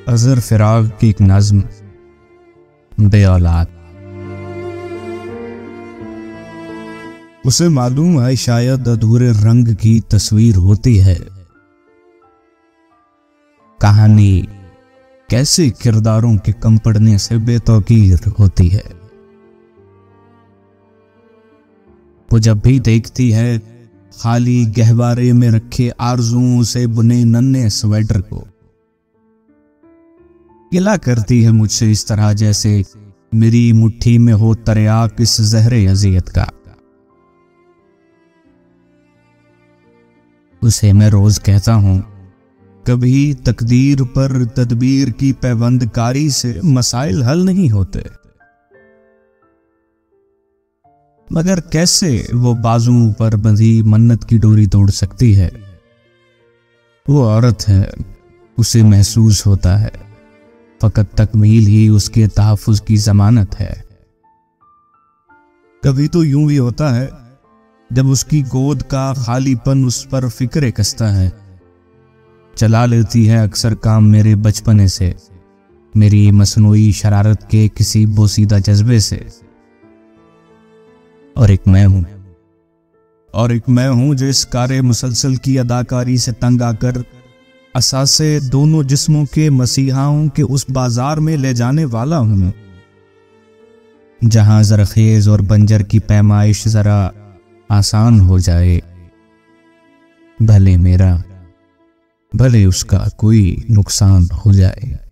अजहर फिराग की एक नज्म बे औलाद। उसे मालूम है शायद अधूरे रंग की तस्वीर होती है, कहानी कैसे किरदारों के कम पड़ने से बेतौकीर होती है। वो जब भी देखती है खाली गहवारे में रखे आरज़ुओं से बुने नन्हे स्वेटर को, गिला करती है मुझसे इस तरह जैसे मेरी मुट्ठी में हो तरियाक इस ज़हरे अज़ियत का। उसे मैं रोज कहता हूं, कभी तकदीर पर तदबीर की पैबंदकारी से मसाइल हल नहीं होते, मगर कैसे वो बाजुओं पर बंधी मन्नत की डोरी तोड़ सकती है। वो औरत है, उसे महसूस होता है फकत तकमील ही उसके तहफ़्फ़ुज़ की जमानत है। कभी तो यूं भी होता है जब उसकी गोद का खालीपन उस पर फिक्रे कसता है, चला लेती है अक्सर काम मेरे बचपने से, मेरी मसनूई शरारत के किसी बोसीदा जज्बे से। और एक मैं हूं जो इस कारे मुसलसल की अदाकारी से तंग आकर असासे दोनों जिस्मों के मसीहाओं के उस बाजार में ले जाने वाला हूं जहां जरखेज और बंजर की पैमाइश जरा आसान हो जाए, भले मेरा भले उसका कोई नुकसान हो जाए।